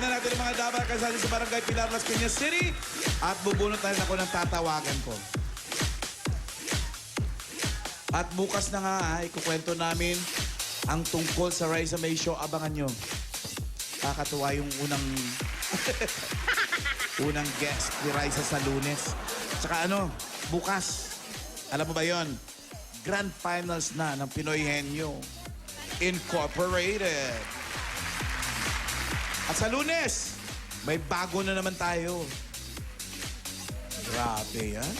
na natin ang mga dapat kasali sa Barangay Pilar, Las Piñas City. At bubunot na rin ako ng tatawagan ko. At bukas na nga, ikukwento namin ang tungkol sa Raisa May Show. Abangan nyo. Kakatuwa yung unang guest ni Raisa sa Lunes. Tsaka bukas. Alam mo ba yon? Grand Finals na ng Pinoy Henyo Incorporated. At sa Lunes, may bago na naman tayo. Grabe yan.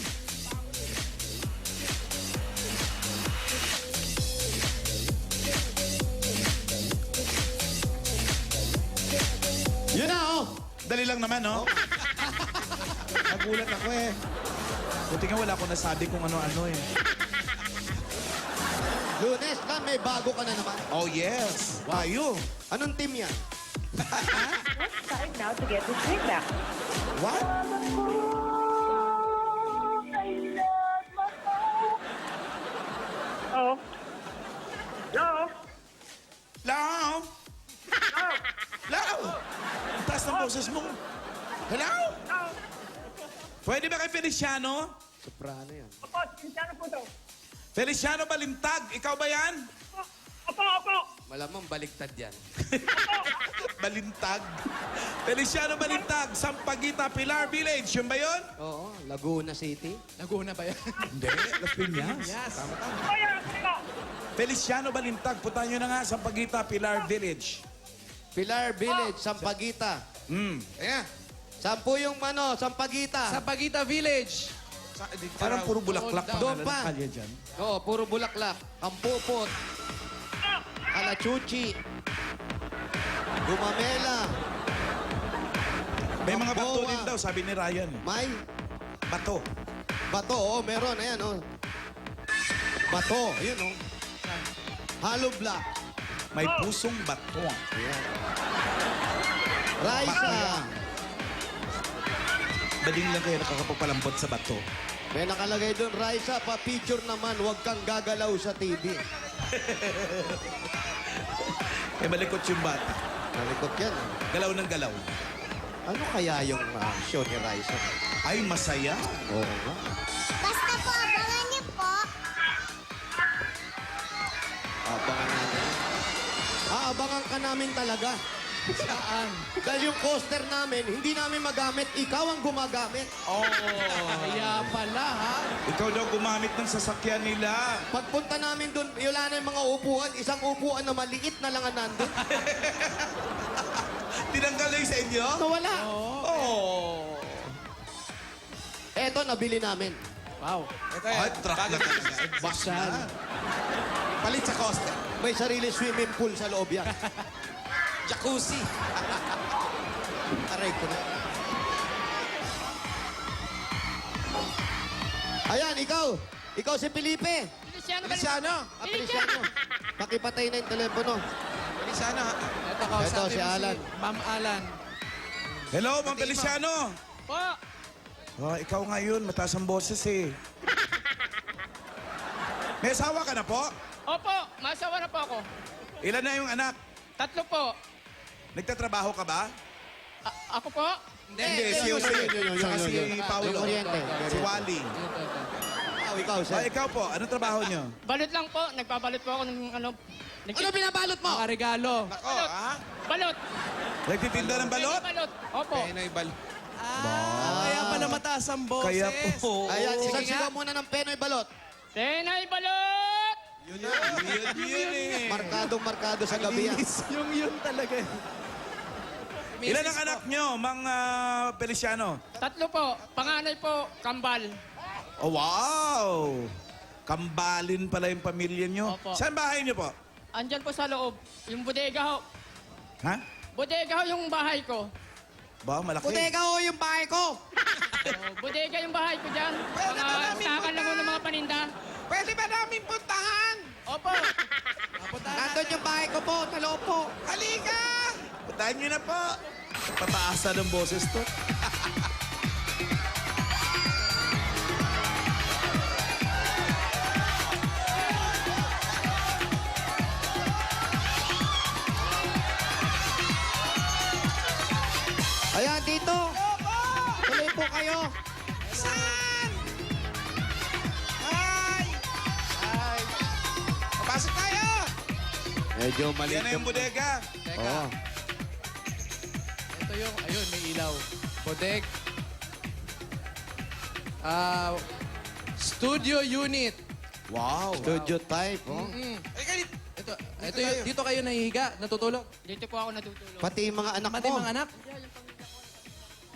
Yun na, oh! Dali lang naman, no? Nagulat ako eh. Buti nga wala akong nasabi kung ano-ano eh. Lunes na, may bago ka na naman. Oh, yes. Tayo. Anong team yan? Time now to get the swing back. What? Oh. Hello? Hello? Hello? Ang taas ng boses mo. Hello? Pwede ba kay Feliciano? Soprano yan. Opo, sinsano po to? Feliciano Balintag, ikaw ba yan? Opo, opo. Malamang baligtad yan. Balintag. Feliciano Balintag, Sampaguita, Pilar Village. Yun ba yun? Oo, Laguna City. Laguna ba yan? Hindi, Las Piñas. Yes. Kaya, sino? Feliciano Balintag, punta nyo na nga, Sampaguita, Pilar Village. Pilar Village, Sampaguita. Ayan. Sampu yung Sampaguita. Sa Pagita Village. Parang puro bulaklak pa Doon nga pa. ng kalye dyan. Oo, puro bulaklak. Kampupot. Alachuchi. Gumamela. May mga bato Gamboa. din daw, sabi ni Ryan. May Bato. bato. Oo, meron. Ayan, oh. Bato. Ayun, oh. Hollow block. May pusong bato. Ayan. Raisa. Daling lang kayo nakakapagpalambot sa bato. May nakalagay doon, Raisa, pa-picture naman, huwag kang gagalaw sa TV. Eh, malikot yung bata. Nalikot yan. ah. Galaw ng galaw. Ano kaya yung show ni Raisa? Ay, masaya. Oo nga. Basta po, abangan niyo po. Abangan natin. Aabangan ka namin talaga. Saan? Dahil yung coaster namin, hindi namin magamit, ikaw ang gumagamit. Oh. Kaya pala, ha? Ikaw daw gumamit ng sasakyan nila. Pagpunta namin doon, wala na yung mga upuan, isang upuan na maliit na lang ang nandun. Tinanggal na yung sa inyo? Nawala. Oh. Eto, nabili namin. Wow. Ay, truck na talaga. Bus na. Palit sa coaster. May sarili swimming pool sa loob yan. Jacuzzi. Aray ko na. Ayan, ikaw. Ikaw si Felipe. Feliciano. Apreciano. Pakipatay na yung telepono. Feliciano. Ito ko, Ito, si Alan. Ma'am Alan. Hello, Ma'am Feliciano. Po. Oh, ikaw ngayon, mataas ang boses eh. May asawa ka na po? Opo, masawa na po ako. Ilan na yung anak? 3 po. Nagtatrabaho ka ba? Ako po? Hindi, si Jose. Saka si Paulo. Yung kuryente. Si Wally. Ikaw, Oh, sir. ikaw po, anong trabaho nyo? Balot lang po. Nagpabalot po ako ng ano. Ano binabalot mo? Mga regalo. Ako, ha? Balot. Nagtitinda ng balot? Balot. Opo. Kaya pala mataas ang boses. Kaya po. Ayan, Sige isang nga. sigaw muna ng Penoy Balot. Tenay balot! Yun eh. Markado sa gabi yan. Yung yun talaga. Ilan ang anak nyo, Mang Feliciano? 3 po. Panganay po, kambal. Oh, wow! Kambalin pala yung pamilya nyo. Opo. Saan bahay nyo po? Andyan po sa loob. Yung bodega ho. Ha? Bodega ho yung bahay ko. Ba, malaki. Puteka yung bahay ko. Bodega yung bahay ko dyan. Mga takan lang ho ng mga paninda. Pwede ba namin puntahan? Opo. Nandun yung bahay ko po, sa loob po. Halika! Puntahan nyo na po. Pataasan ng boses to. Pasok tayo! Medyo maliit Yan na yung bodega. Teka, Oo. ito yung, ayun, may ilaw. Bodeg. Studio unit. Wow. Studio type, oh. Ay, kalit! Ito yung, dito kayo nahihiga, natutulog. Dito po ako natutulog. Pati yung mga anak Pati mo. mga anak.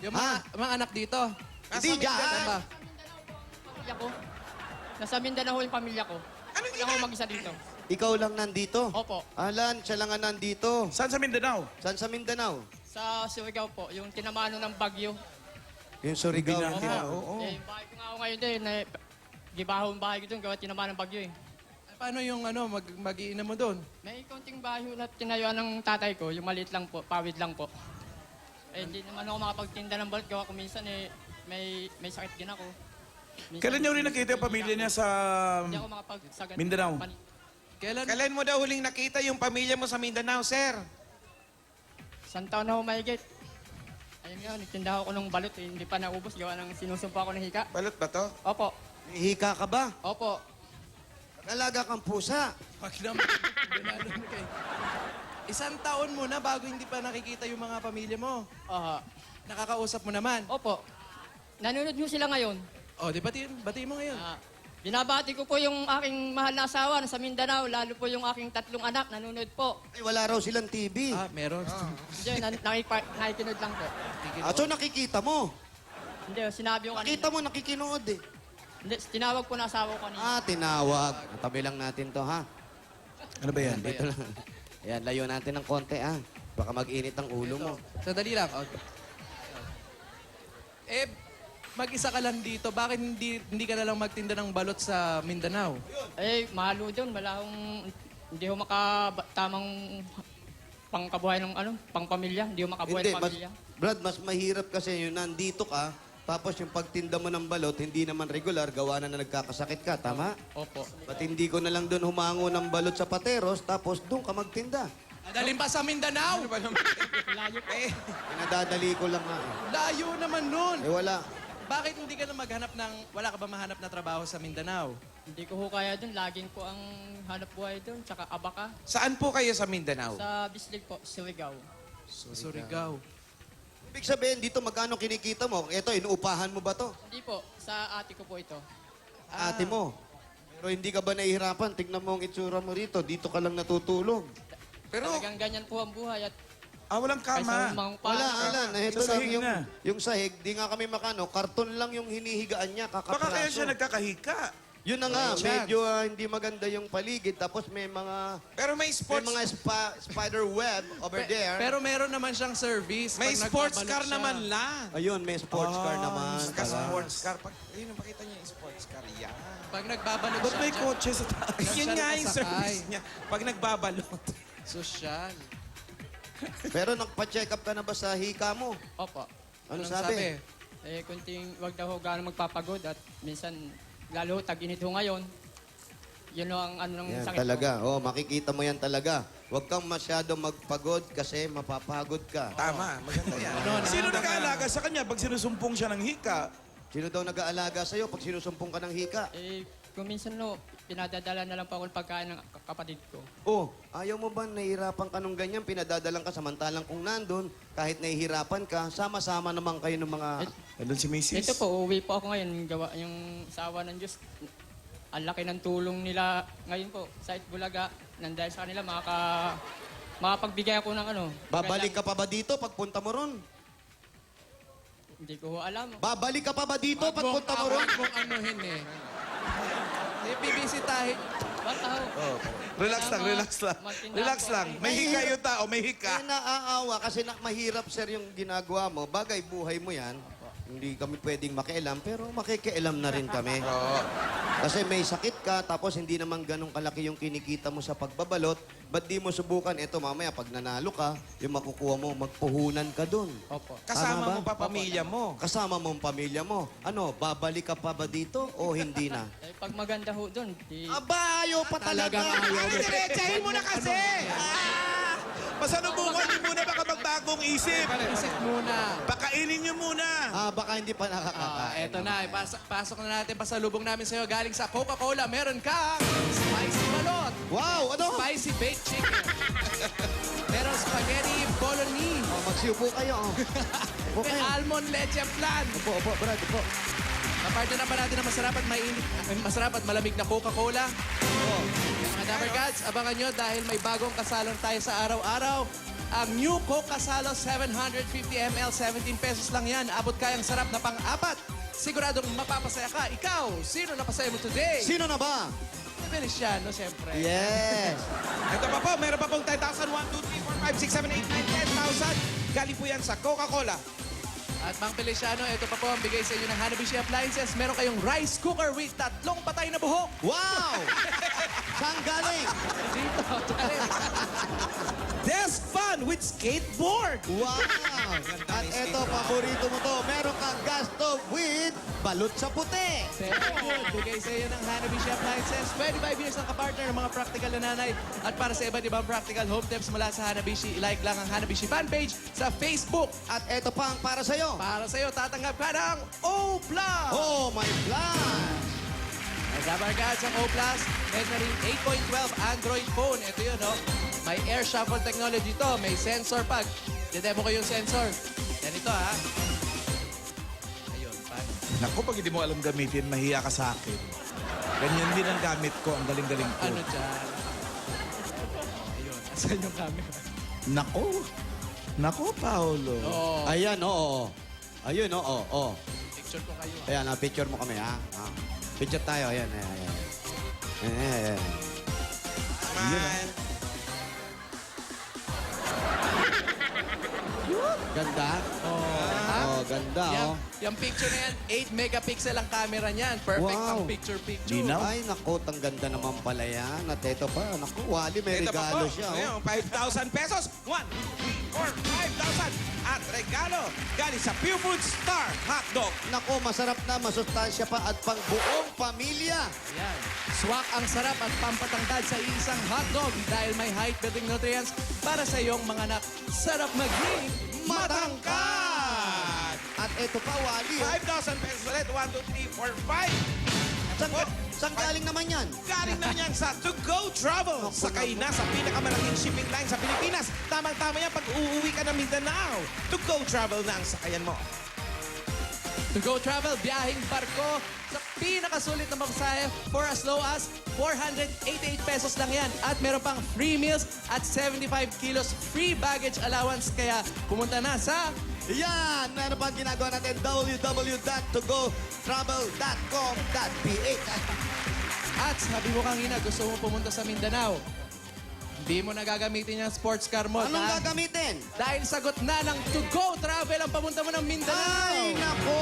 Yung mga anak dito. Hindi dyan. Saan ba? Pamilya ko. Nasa Mindanao yung pamilya ko. Hindi ako mag-isa dito. Ikaw lang nandito. Opo. Alan, siya lang ang nandito. Saan sa Mindanao? Saan sa Mindanao? Sa Surigao po, yung tinamaan ng bagyo. Yung Surigao. Binaha, Opo. Eh, yung bahay ko nga ako ngayon din. Gibaho yung bahay ko doon, gawa tinamaan ng bagyo eh. Paano yung mag-iina mo doon? May konting bahay na tinayuan ng tatay ko, yung maliit lang po, pawid lang po. Eh, hindi naman ako makapagtinda ng balot, gawa ko minsan eh, may sakit din ako. Minsan, Kailan niyo rin nakita yung pamilya niya sa Hindi ako makapagsagat. Mindanao? Kailan mo daw huling nakita yung pamilya mo sa Mindanao, sir? Isang taon na ako mahigit. Ayun nga, nagtinda ako ng balot eh, hindi pa naubos, gawa ng sinusumpa ako ng hika. Balot ba to? Opo, Hika ka ba? opo. Alaga kang pusa. Pag naman, binalo mo kayo. Isang taon mo na bago hindi pa nakikita yung mga pamilya mo. Aha. Nakakausap mo naman. Opo. Nanonood nyo sila ngayon. Oh, di batiin mo ngayon. Binabati ko po yung aking mahal na asawa na sa Mindanao, lalo po yung aking 3 anak, nanonood po. Ay, wala raw silang TV. Meron. Hindi, nakikinood lang po. So nakikita mo. Hindi, sinabi ko kanina. Nakita mo, nakikinood eh. Hindi, tinawag po na asawa ko kanina. Tinawag. Tabi lang natin to, ha? Ano ba yan? Dito lang. Ayan, layo natin ng konti, ha? Baka mag-init ang ulo mo. Sandali lang. Mag-isa ka lang dito. Bakit hindi ka na lang magtinda ng balot sa Mindanao? Eh, mahalo doon. Wala akong, hindi ko tamang pangkabuhay ng pangpamilya. Hindi ko makabuhay ng pamilya. Brad, mas mahirap kasi yun, nandito ka, tapos yung pagtinda mo ng balot, hindi naman regular, gawa na nagkakasakit ka, tama? Opo. Ba't hindi ko na lang doon humango ng balot sa pateros, tapos doon ka magtinda? Dalhin pa sa Mindanao! Layo po. Pinadadali ko lang nga. Layo naman nun! Wala. Bakit hindi ka na maghanap ng... Wala ka ba mahanap na trabaho sa Mindanao? Hindi ko ho kaya doon. Laging po ang hanap buhay doon. Tsaka abaka. Saan po kayo sa Mindanao? Sa Bislig po, Surigao. Surigao. Ibig sabihin, dito magkano kinikita mo? Ito, inuupahan mo ba to? Hindi po, sa ate ko po ito. Ate mo. Pero hindi ka ba nahihirapan? Tignan mo ang itsura mo rito. Dito ka lang natutulog. Pero, Talagang ganyan po ang buhay at Walang kaysa kama. umang Wala, Alan. Ito Sa lang sahig na. yung sahig. Di nga kami makano. Karton lang yung hinihigaan niya. Baka kaya siya Kakapraso. nagkakahika. Yun na nga. Medyo hindi maganda yung paligid. Tapos may mga... pero may May sports, mga spider web over there. Pero meron naman siyang service. may pag sports nagbabalot car siya. naman lang. Ayun, may sports car naman. Sports car. Ayun, pakita niya yung sports car. Yan. Pag nagbabalot Ba't siya may dyan, kotse sa taas? Diyan Yun siya nga yung nakasakay. service niya. Pag nagbabalot. Sosyal. Pero nagpa-check up ka na ba sa hika mo? opo. Ano Anong sabi? Eh, kunting wag daw ho gano'ng magpapagod at minsan, lalo tag-init ho ngayon. Yun ho ang ano ng Yan sakit talaga. Oh, makikita mo yan talaga. Huwag kang masyado magpagod kasi mapapagod ka. Tama, maganda yan. Sino nag-aalaga sa kanya pag sinusumpong siya ng hika? Sino daw nag-aalaga sa'yo pag sinusumpong ka ng hika? Eh, kung minsan no, pinadadala na lang po ako ng pagkain ng kapatid ko. Oh, ayaw mo ba nahihirapan ka nung ganyan? Pinadadalang ka samantalang kung nandun, kahit nahihirapan ka, sama-sama naman kayo ng mga... Nandun si Mrs. Ito po, uuwi po ako ngayon. Gawa yung sawa ng Diyos. Ang laki ng tulong nila ngayon po sa Itbulaga. Nandahil sa kanila, makapagbigay ako ng ano. Babalik ka pa ba dito pagpunta mo ron? Hindi ko ho alam. Babalik ka pa ba dito pagpunta mo ron? Huwag mong anuhin eh. Bibisitahin. Basta ho. Relax lang, relax lang. Relax lang. May hika yung tao, may hika. Naaawa kasi mahirap, sir, yung ginagawa mo. Bagay, buhay mo yan. Hindi kami pwedeng makialam, pero makikialam na rin kami. Kasi may sakit ka, tapos hindi naman ganun kalaki yung kinikita mo sa pagbabalot. Ba't di mo subukan? Eto, mamaya, pag nanalo ka, yung makukuha mo, magpuhunan ka dun. Opo. Kasama Tama ba? mo pa pamilya mo. Kasama mo ang pamilya mo. Ano, babalik ka pa ba dito o hindi na? Eh, pag maganda ho doon, di... Aba, ayaw pa talaga. Ay, diretsahin mo na kasi! Pasalubungan niyo muna, baka magbagong isip. Isip muna. Pakainin niyo muna. Baka hindi pa nakakakain. Eto na, pasok na natin pasalubong namin sa'yo. Galing sa Coca-Cola, meron kang spicy balot. Wow, ano? Spicy baked chicken. Meron spaghetti bolognese. Oh, magsiupo kayo. Oh. Upo May kayo. almond leche flan. Upo, Brad, upo. Kapartner naman natin na masarap at malamig na Coca-Cola. Mga Dapper Cats, abangan nyo dahil may bagong kasalon tayo sa araw-araw. Ang new Coke Kasalo 750 ml, 17 pesos lang yan. Abot kayang sarap na pang-apat. Siguradong mapapasaya ka. Ikaw, sino napasaya mo today? Sino na ba? Feliciano, siyempre. Yes. Ito pa po, meron pa pong 10,000, 1, 2, 3, 4, 5, 6, 7, 8, 9, 10,000. Galing po yan sa Coca-Cola. At Mang Feliciano, ito pa po ang bigay sa inyo ng Hanabishi Appliances. Meron kayong rice cooker with 3 patay na buhok. Wow! Saan galing? Dito, Desk fan with skateboard. Wow! At eto, paborito mo to. Meron kang gas stove with balot sa puti. Very good. Bigay sa iyo ng Hanabishi Appliances. 25 years ang kapartner ng mga practical na nanay. At para sa iba't ibang practical home tips mula sa Hanabishi, i-like lang ang Hanabishi fan page sa Facebook. At eto pa ang para sa'yo. Para sa iyo, tatanggap ka ng O+. Oh, my God! Dabar Cats ang O+, meron na rin 8.12 Android phone. Ito yun, no? May air shuffle technology to. May sensor pag. Didemo ko yung sensor. Ganito, ha? Ayun, paano? Naku, pag hindi mo alam gamitin, mahiya ka sa akin. Ganyan din ang gamit ko. Ang galing-galing ko. Ano dyan? Ayun, asan yung camera? Naku. Naku, Paolo. Oo. Ayan, oo. Ayun, oo, oo. Picture ko kayo. Ayan, picture mo kami, ha? Picture tayo, ayan, ayan, ayan. Ayan. Man. Ganda? Oh, ganda, Yan, oh. yung picture na yan, 8 megapixel ang camera niyan. Perfect Wow. ang picture-picture. Ginaw. Ay, naku, ang ganda naman pala yan. At ito pa, naku, Wally, may Ito pa regalo po. siya, Ngayon, oh. 5,000 pesos. 1, 2, 3, 4, 5,000. At regalo galing sa Pure Food Star Hotdog. Naku, masarap na, masustansya pa at pang buong pamilya. Yan. Swak ang sarap at pampatangkad sa isang hotdog dahil may height-building nutrients para sa iyong mga anak. Sarap maging matangkad! At ito pa, Wally, oh. 5,000 pesos ulit. 1, 2, 3, 4, 5. Saan galing naman yan? Galing na yan sa To Go Travel. Sakay na sa pinakamalaking shipping line sa Pilipinas. Tamang-tama yan pag uuwi ka ng Mindanao. To Go Travel na ang sakayan mo. To Go Travel, biyaheng barko sa pinakasulit na mapasahe for as low as 488 pesos lang yan. At meron pang free meals at 75 kilos free baggage allowance. Kaya pumunta na sa Yan! Meron pang ginagawa natin, www.togotravel.com.ph. At sabi mo kanina, gusto mo pumunta sa Mindanao. Hindi mo na gagamitin yung sports car mo. Anong gagamitin? Dahil sagot na ng To Go Travel ang pamunta mo ng Mindanao. Ay, nako!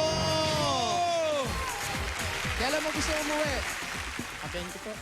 Kailan mo gusto umuwi? Abente po.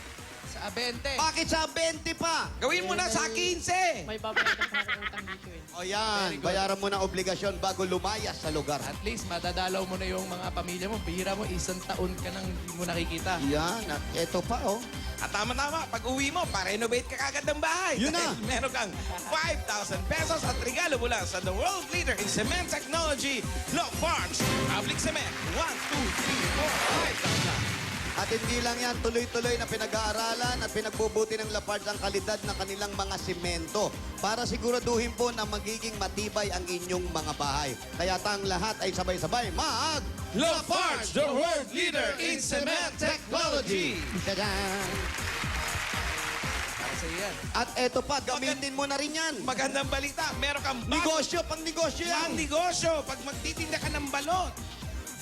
Sa Abente. Bakit sa 20 pa? Gawin mo na sa 15. May babayaran pa akong utang dito eh. O yan, Very good. bayaran mo ng obligasyon bago lumayas sa lugar. At least madadalaw mo na yung mga pamilya mo. Bihira mo, 1 taon ka nang hindi mo nakikita. Yan, at eto pa, oh. At tama-tama, pag uwi mo, pa-renovate ka kagad ng bahay. Yun na. Dahil meron kang 5,000 pesos at regalo mula sa the world leader in cement technology, Lafarge Public Cement. 1, 2, 3, 4, 5,000. At hindi lang yan, tuloy-tuloy na pinag-aaralan at pinagbubuti ng Lafarge ang kalidad ng kanilang mga simento para siguraduhin po na magiging matibay ang inyong mga bahay. Kaya tang lahat ay sabay-sabay Lafarge, the world leader in cement technology. Tadaan! Para sa iyo yan. At eto pa, gamitin mo na rin yan. Magandang balita, meron kang Negosyo, pang negosyo yan. ang negosyo pag magtitinda ka ng balot.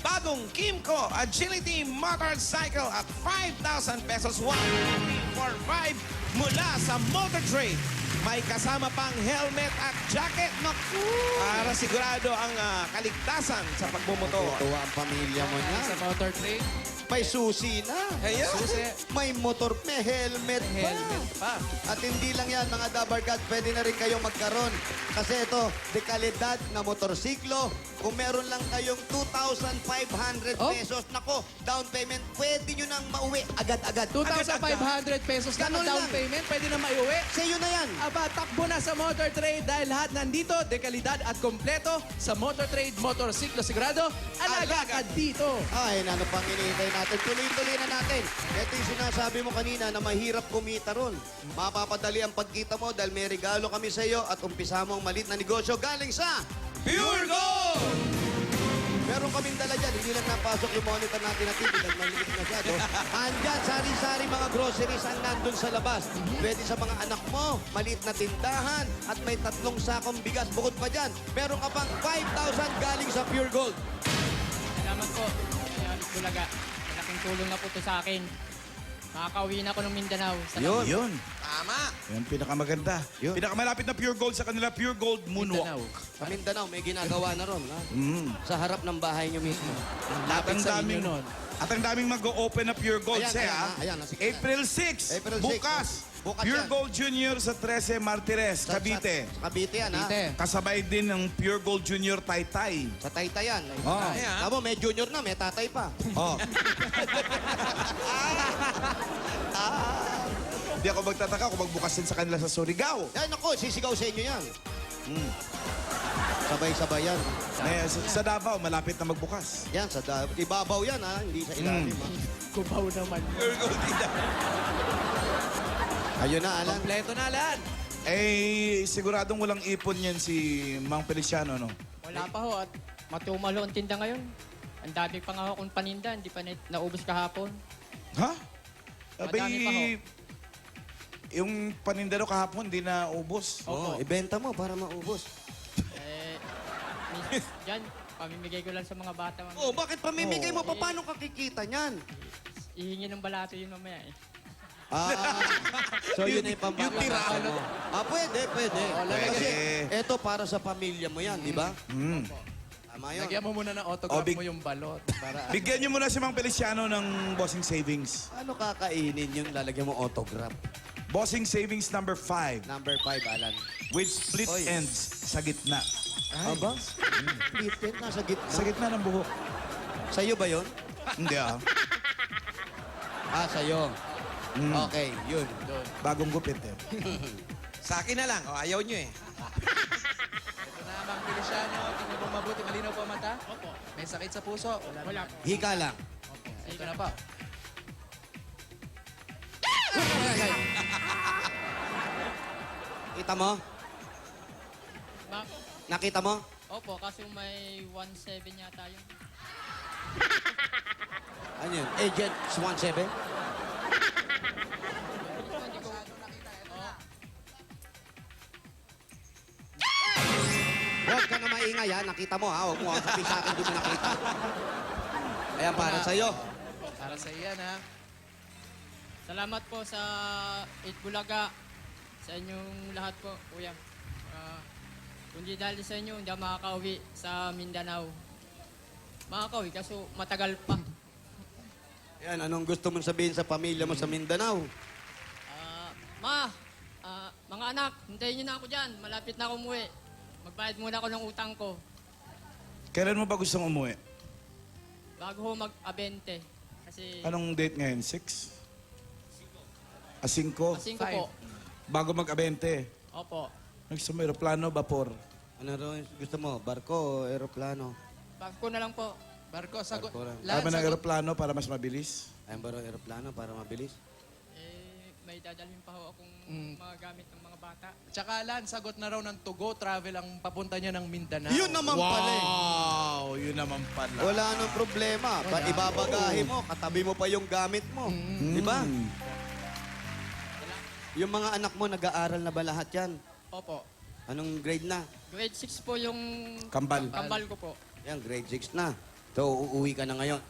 Bagong Kimco Agility Motorcycle at 5,000 pesos. 1, 2, 3, 4, 5 mula sa Motor Trade. May kasama pang helmet at jacket. Naku! Para sigurado ang kaligtasan sa pagmumotor. Tuwa ang pamilya mo niya. Sa Motor Trade, May susi na. Ayan. susi, May motor, may helmet pa. helmet pa. At hindi lang yan, mga Dabar Gods, pwede na rin kayong magkaroon. Kasi ito, dekalidad na motorsiklo, kung meron lang kayong 2,500 Oh. pesos, nako, down payment, pwede nyo nang mauwi agad-agad. 2,500 pesos lang ang Ganun down lang. payment. Pwede na maiuwi. Sa iyo na yan. Aba, takbo na sa Motor Trade dahil lahat nandito, dekalidad at kompleto sa Motor Trade Motorsiklo Sigurado. Alaga ka dito. Ay, ano pang hinihintay natin? Tuloy-tuloy na natin. Ito yung sinasabi mo kanina na mahirap kumita ron. Mapapadali ang pagkita mo dahil may regalo kami sa iyo at umpisa mo ang malit na negosyo galing sa Pure Gold! meron kaming dala dyan. Hindi lang napasok yung monitor natin na TV dahil maliit masyado. Andyan, sari-sari mga groceries ang nandun sa labas. Pwede sa mga anak mo, maliit na tindahan, at may 3 sakong bigas. Bukod pa dyan, meron ka pang 5,000 galing sa Pure Gold. Salamat po. Kaya Bulaga. Malaking tulong na po to sa akin. Makakauwi na ako ng Mindanao. Salamat. Yun. Tama. Yan, pinakamaganda. Yun. Pinakamalapit na Pure Gold sa kanila, Pure Gold Moonwalk. Sa Mindanao, may ginagawa na ron. Ha? Mm. Sa harap ng bahay nyo mismo. At ang sa daming, inyo nun. at ang daming mag-open na Pure Gold, Ayan, siya. ayan, ayan, sige. April 6, April 6, bukas. Bukas Pure yan. Gold Junior sa 13 Martires, Cavite. Sa Cavite yan, ha? Cavite. Kasabay din ng Pure Gold Junior Taytay. Sa Taytay yan. Oh. Ayan. Tamo, may junior na, may tatay pa. Oh. Hindi ako magtataka kung magbukas din sa kanila sa Surigao. Yan, ako, sisigaw sa inyo yan. Sabay-sabay yan. Sa Davao, malapit na magbukas. Yan, ibabaw yan, ha? Hindi sa ilalim, ha? Kubaw naman. Pure Gold din. Ayun na, Alan. Kompleto na, Alan. Eh, siguradong walang ipon yan si Mang Feliciano, no? Wala pa ho at matumalo ang tinda ngayon. Ang dami pa nga akong paninda, hindi pa naubos kahapon. Ha? Madami pa ho. Yung panindaro kahapon, hindi na ubos. Oh, ibenta mo para maubos. Eh, dyan, pamimigay ko lang sa mga bata. Oh, bakit pamimigay mo? Paano ka kikita niyan? Ihingi ng balato yun mamaya eh. So yun ay pambata. Yung tira. Pwede, pwede. Pwede. Kasi eto para sa pamilya mo yan, di ba? Mm. Tama yun. Lagyan mo muna ng autograph Oh, mo yung balot. Para Bigyan niyo muna si Mang Feliciano ng Bossing Savings. Ano kakainin yung lalagyan mo autograph? Bossing Savings number 5 Number 5, Alan. with split Oy. ends sa gitna. Aba? Split nasa gitna. Sa gitna ng buhok. Sa'yo ba yun? Hindi ah. Sa'yo. Okay, yun. Bagong gupit eh. Sa akin na lang. O, ayaw nyo eh. ito na, Mang Feliciano. Tingnan mo mabuti, malinaw po ang mata. Opo. May sakit sa puso. Wala po. Hika lang. Ito na po. Kita mo? Ma- Nakita mo? Opo, kaso may 1.7 yata yun. Ano yun? Agent 17? Huwag ka na maingay, ha? Nakita mo, ha? Huwag mo sabihin sa akin, di mo nakita. Ayan, para sa'yo. Para sa iyan, ha? Salamat po sa 8 Bulaga. Sa inyong lahat po, kuya. Kung di dahil sa inyo, hindi ako makakauwi sa Mindanao. Makakauwi, kaso matagal pa. Ayan, anong gusto mong sabihin sa pamilya mo sa Mindanao? Mga anak, hintayin niyo na ako dyan. Malapit na ako umuwi. Magbayad muna ako ng utang ko. Kailan mo ba gustong umuwi? Bago ho mag-abente. Kasi Anong date ngayon? 6? 5? kasing ko po. Bago mag-abente. Opo. Gusto mo aeroplano, vapor? Ano rin gusto mo? Barko o aeroplano? Bago na lang po. Barko, sagot. Barko lang. Lan, Tama ng sagot. aeroplano para mas mabilis? Ayun ba aeroplano para mabilis? May dadalhin pa ho akong mga gamit ng mga bata. Tsaka Lan, sagot na raw ng to go travel ang papunta niya ng Mindanao. Yun naman pala eh. Wow! Yun naman pala. Wala nang problema. Ba't ibabagahe mo? Katabi mo pa yung gamit mo. Di ba? Yung mga anak mo, nag-aaral na ba lahat yan? Opo. Anong grade na? Grade 6 po yung Kambal. kambal ko po. Yan, grade 6 na. So, uuwi ka na ngayon.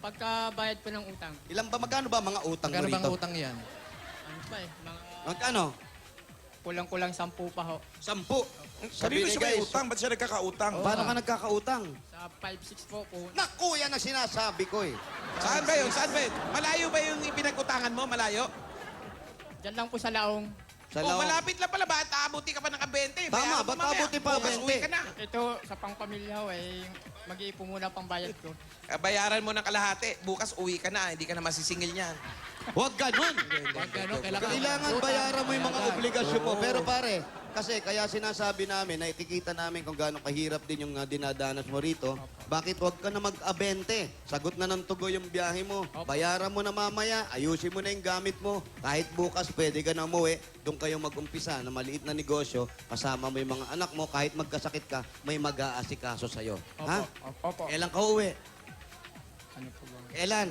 Pagkabayad po ng utang. Magkano ba mga utang mo Magkano bang rito? utang yan? Ano pa eh, mga Magkano? kulang-kulang 10 pa ho. 10. Kanino siya may guys, utang? Ba't siya nagkakautang? paano ka nagkakautang? Sa 5-6 po po. Naku, yan ang sinasabi ko eh. Saan ba yun? Saan ba yun? Malayo ba yung ipinag-utangan mo? Malayo? Diyan lang po sa Laong. malapit lang pala. Ba't aabuti ka pa ng 20? Tama, ba't aabuti pa Bukas 20? uwi ka na. Ito, sa pang-pamilya ho, mag-iipon muna pang bayad ko. Bayaran mo ng kalahati. Bukas uwi ka na. Hindi ka na masisingil niyan. Huwag ganun. Pag ano, Kailangan bayaran mo yung mga obligasyon mo. Pero pare, kasi kaya sinasabi namin, nakikita namin kung gaano kahirap din yung dinadanas mo rito. Bakit huwag ka na mag-abente? Sagot na ng tugo yung biyahe mo. Bayaran mo na mamaya, ayusin mo na yung gamit mo. Kahit bukas, pwede ka na umuwi. Doon kayo mag-umpisa na maliit na negosyo. Kasama mo yung mga anak mo. Kahit magkasakit ka, may mag-aasikaso sa'yo. Ha? Opo. Kailan ka uwi? Ano po ba? Kailan?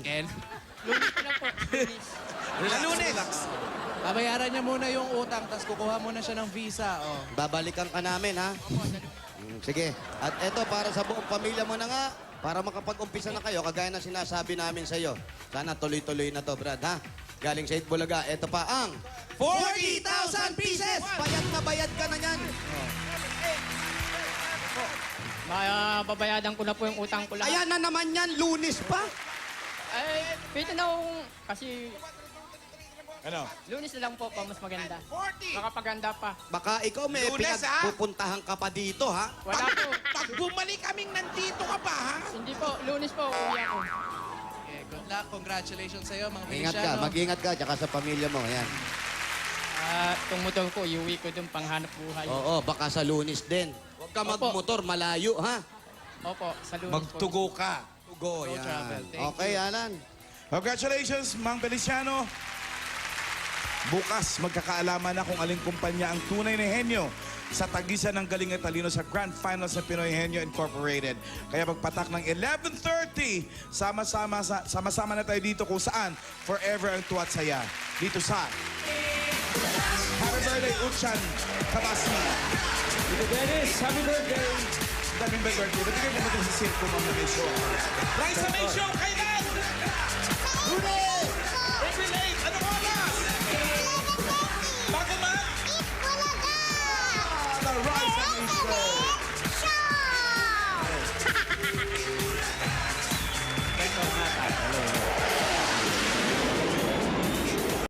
Lunes ko lang po. Lunes. Relax. Babayaran niya muna yung utang, tapos kukuha muna siya ng visa. Oh. Babalikan ka namin, ha? Sige. At eto, para sa buong pamilya mo na nga, para makapag-umpisa na kayo, kagaya na sinasabi namin sa iyo. Sana tuloy-tuloy na to, Brad, ha? Galing sa Itbulaga, eto pa ang 40,000 pieces! Bayad na bayad ka na yan. Babayadan ko na po yung utang ko lang. Ayan na naman yan, Lunes pa. Ay, pwede na akong, kasi Ano? Lunes na lang po pa mas maganda. 40! Makapaganda pa. Baka ikaw may Lunes, ha? pinagpupuntahan ka pa dito, ha? Wala po. Pag bumalik kaming nandito ka pa, ha? Hindi po, Lunes po, uwi ako. Okay, good luck. Congratulations sa'yo, mga Ingat ka, Feliciano. mag-ingat ka, tsaka sa pamilya mo, ayan. Itong motor ko, iuwi ko dun panghanap buhay. Oo, baka sa Lunes din. Huwag ka magmotor, malayo, ha? Opo, sa Lunes Magtugo ka. Tugo, Go yan. travel. Thank Okay, Alan. Congratulations, Mang Feliciano. Bukas, magkakaalaman na kung aling kumpanya ang tunay na henyo sa tagisan ng galing at talino sa Grand Finals ng Pinoy Henyo Incorporated. Kaya magpatak ng 11:30, sama-sama na tayo dito kung saan forever ang tuwat saya. Dito sa Happy Birthday, Uchan Kabasi. Dito, Dennis, happy birthday. Daming birthday. Ba't kayo pumunta sa circo, Mama May Show? Rise sa may show, kailan? Lunes!